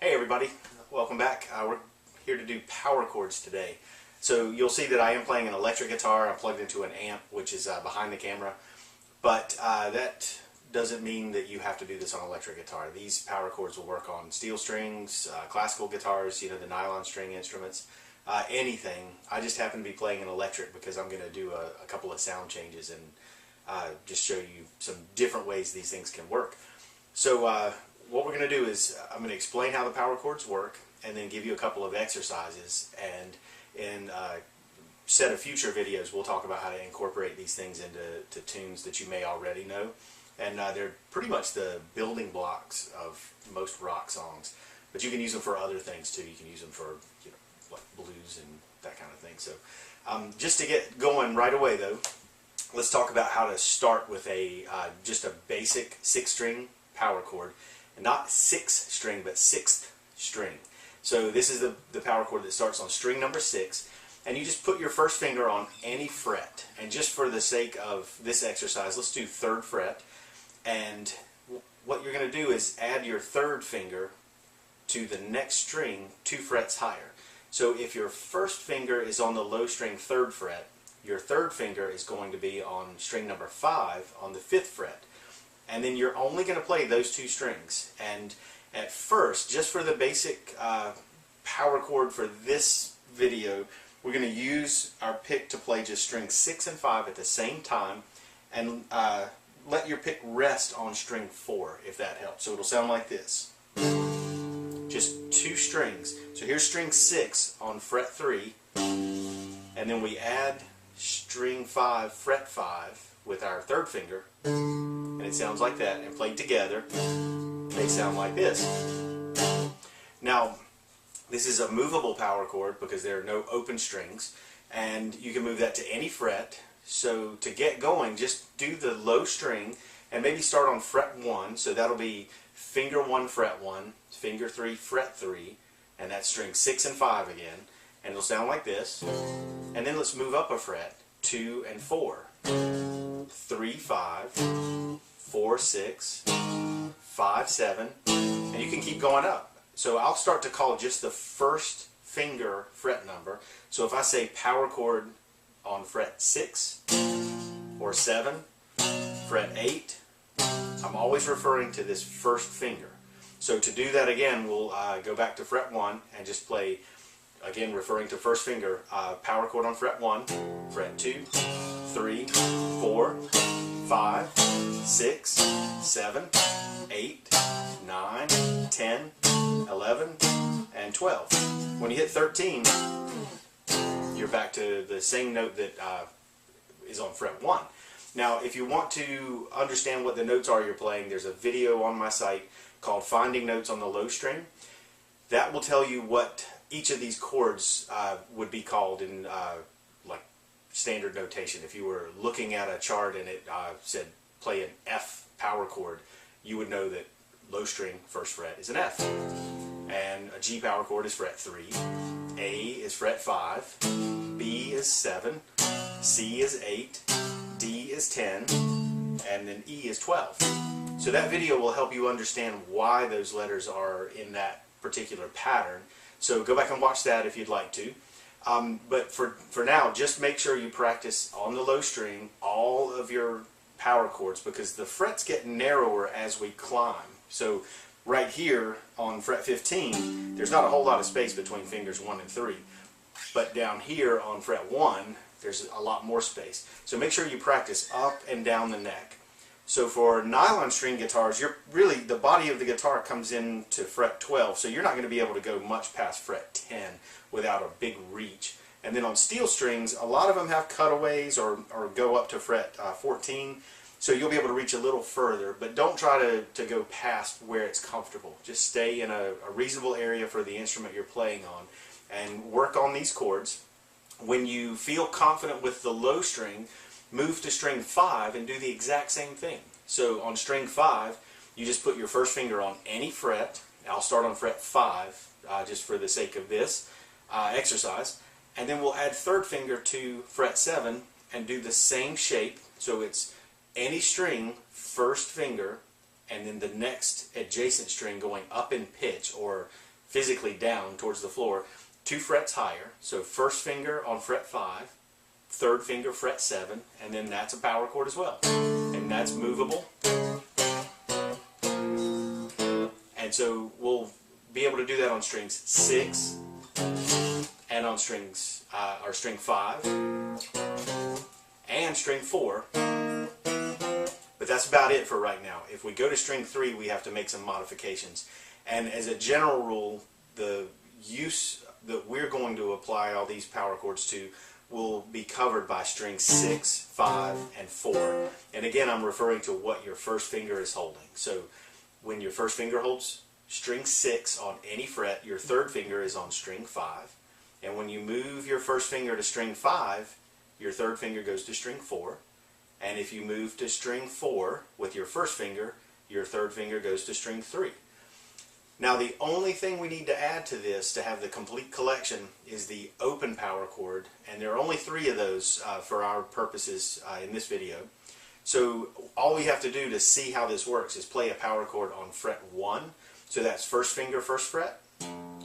Hey everybody, welcome back. We're here to do power chords today. So you'll see that I am playing an electric guitar. I'm plugged into an amp which is behind the camera, but that doesn't mean that you have to do this on electric guitar. These power chords will work on steel strings, classical guitars, the nylon string instruments, anything. I just happen to be playing an electric because I'm going to do a couple of sound changes and just show you some different ways these things can work. So what we're going to do is I'm going to explain how the power chords work and then give you a couple of exercises, and in a set of future videos we'll talk about how to incorporate these things into tunes that you may already know, and they're pretty much the building blocks of most rock songs, but you can use them for other things too. You can use them for like blues and that kind of thing. So just to get going right away though, let's talk about how to start with a just a basic 6-string power chord. Not 6-string, but 6th string. So this is the power chord that starts on string number 6, and you just put your first finger on any fret. And just for the sake of this exercise, let's do 3rd fret. And what you're going to do is add your 3rd finger to the next string 2 frets higher. So if your first finger is on the low string 3rd fret, your 3rd finger is going to be on string number 5 on the 5th fret. And then you're only going to play those 2 strings. And at first, just for the basic power chord for this video, we're going to use our pick to play just strings 6 and 5 at the same time, and let your pick rest on string 4 if that helps. So it'll sound like this. Just 2 strings. So here's string 6 on fret 3, and then we add string 5, fret 5 with our 3rd finger, and it sounds like that, and played together they sound like this. Now this is a movable power chord because there are no open strings, and you can move that to any fret. So to get going, just do the low string and maybe start on fret 1, so that'll be finger 1 fret 1, finger 3 fret 3, and that's string 6 and 5 again, and it'll sound like this. And then let's move up a fret, 2 and 4, 3 5, 4 6, 5 7, and you can keep going up. So I'll start to call just the first finger fret number. So if I say power chord on fret 6 or 7, fret 8, I'm always referring to this first finger. So to do that again, we'll go back to fret 1 and just play, again referring to first finger, power chord on fret 1, fret 2, 3, 4, 5, 6, 7, 8, 9, 10, 11, and 12. When you hit 13, you're back to the same note that is on fret 1. Now, if you want to understand what the notes are you're playing, there's a video on my site called Finding Notes on the Low String. That will tell you what each of these chords would be called in like standard notation. If you were looking at a chart and it said play an F power chord, you would know that low string first fret is an F, and a G power chord is fret 3, A is fret 5, B is 7, C is 8, D is 10, and then E is 12. So that video will help you understand why those letters are in that particular pattern. So go back and watch that if you'd like to. But for now, just make sure you practice on the low string all of your power chords, because the frets get narrower as we climb. So right here on fret 15, there's not a whole lot of space between fingers 1 and 3. But down here on fret 1, there's a lot more space. So make sure you practice up and down the neck. So for nylon string guitars, the body of the guitar comes into fret 12, so you're not going to be able to go much past fret 10 without a big reach. And then on steel strings, a lot of them have cutaways or go up to fret 14, so you'll be able to reach a little further, but don't try to go past where it's comfortable. Just stay in a reasonable area for the instrument you're playing on and work on these chords. When you feel confident with the low string, move to string 5 and do the exact same thing. So on string 5, you just put your first finger on any fret. I'll start on fret 5 just for the sake of this exercise, and then we'll add 3rd finger to fret 7 and do the same shape. So it's any string, first finger, and then the next adjacent string going up in pitch, or physically down towards the floor 2 frets higher. So first finger on fret 5, third finger fret 7, and then that's a power chord as well. And that's movable. And so we'll be able to do that on strings 6 and on strings or string 5 and string 4. But that's about it for right now. If we go to string 3, we have to make some modifications. And as a general rule, the use that we're going to apply all these power chords to will be covered by strings 6, 5, and 4. And again, I'm referring to what your first finger is holding. So when your first finger holds string 6 on any fret, your third finger is on string 5. And when you move your first finger to string 5, your third finger goes to string 4. And if you move to string 4 with your first finger, your third finger goes to string 3. Now the only thing we need to add to this to have the complete collection is the open power chord, and there are only 3 of those for our purposes in this video. So all we have to do to see how this works is play a power chord on fret 1, so that's first finger first fret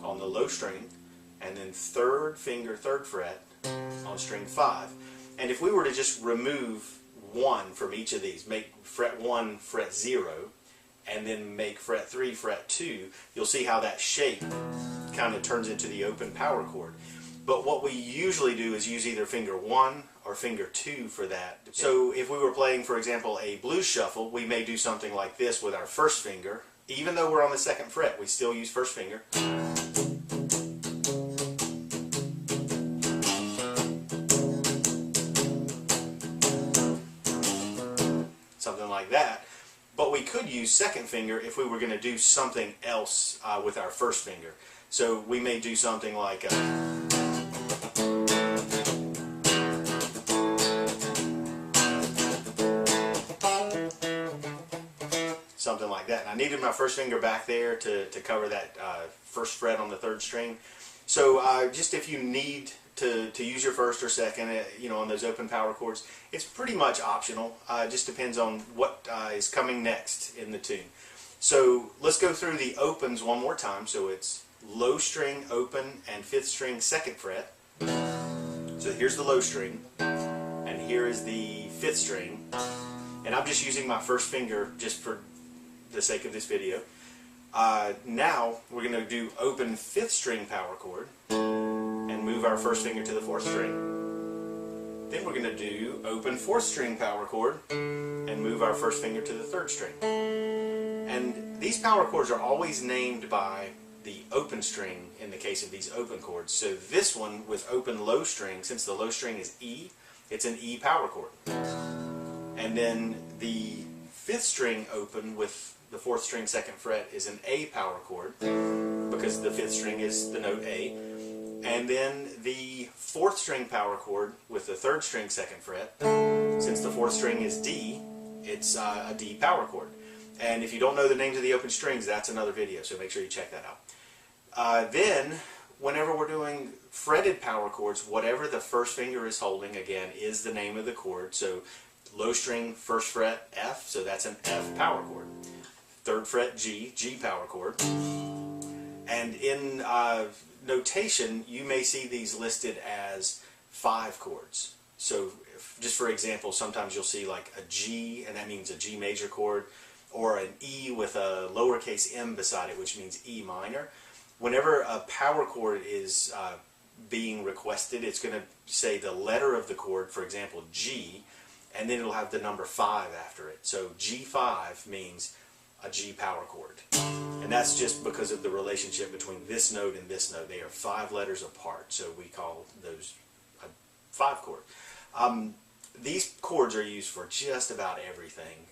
on the low string, and then third finger third fret on string 5. And if we were to just remove 1 from each of these, make fret 1 fret 0, and then make fret 3 fret 2, you'll see how that shape kind of turns into the open power chord. But what we usually do is use either finger 1 or finger 2 for that. So if we were playing, for example, a blues shuffle, we may do something like this with our first finger. Even though we're on the 2nd fret, we still use first finger. Something like that. But we could use 2nd finger if we were going to do something else with our first finger. So we may do something like something like that. And I needed my first finger back there to cover that first fret on the 3rd string. So just if you need to use your first or second, on those open power chords, it's pretty much optional. Just depends on what is coming next in the tune. So let's go through the opens one more time. So it's low string open and 5th string 2nd fret. So here's the low string, and here is the 5th string. And I'm just using my first finger just for the sake of this video. Now we're going to do open 5th string power chord and move our first finger to the 4th string. Then we're going to do open 4th string power chord and move our first finger to the 3rd string. And these power chords are always named by the open string in the case of these open chords. So this one with open low string, since the low string is E, it's an E power chord. And then the 5th string open with the 4th string 2nd fret is an A power chord because the 5th string is the note A. And then the 4th string power chord with the 3rd string 2nd fret, since the 4th string is D, it's a D power chord. And if you don't know the names of the open strings, that's another video, so make sure you check that out. Then, whenever we're doing fretted power chords, whatever the first finger is holding, again, is the name of the chord. So low string, 1st fret, F, so that's an F power chord. 3rd fret, G, G power chord. And in notation, you may see these listed as 5 chords. So just for example, sometimes you'll see like a G, and that means a G major chord, or an E with a lowercase m beside it, which means E minor. Whenever a power chord is being requested, it's going to say the letter of the chord, for example, G, and then it'll have the number 5 after it. So G5 means a G power chord. And that's just because of the relationship between this note and this note. They are 5 letters apart, so we call those a 5 chord. These chords are used for just about everything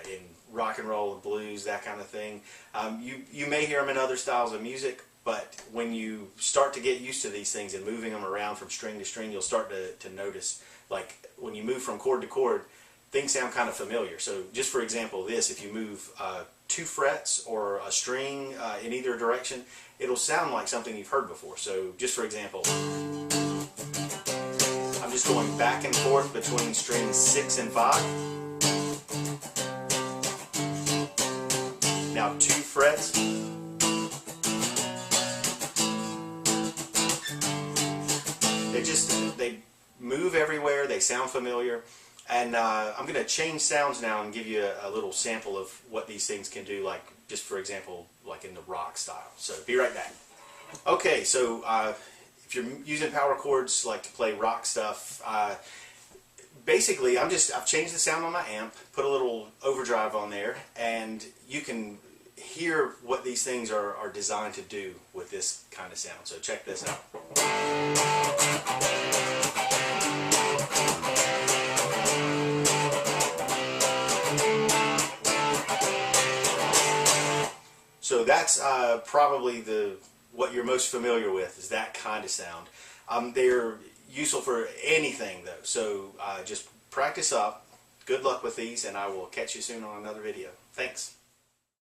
in rock and roll and blues, that kind of thing. You may hear them in other styles of music, but when you start to get used to these things and moving them around from string to string, you'll start to notice, like when you move from chord to chord, things sound kind of familiar. So just for example, this, if you move 2 frets or a string in either direction, it'll sound like something you've heard before. So just for example, I'm just going back and forth between strings 6 and 5. Now 2 frets, they sound familiar. And I'm going to change sounds now and give you a little sample of what these things can do, like just for example, like in the rock style. So be right back. Okay, so if you're using power chords like to play rock stuff, basically I've changed the sound on my amp, put a little overdrive on there, and you can hear what these things are designed to do with this kind of sound. So check this out. So that's probably what you're most familiar with, is that kind of sound. They're useful for anything though, so just practice up. Good luck with these, and I will catch you soon on another video. Thanks.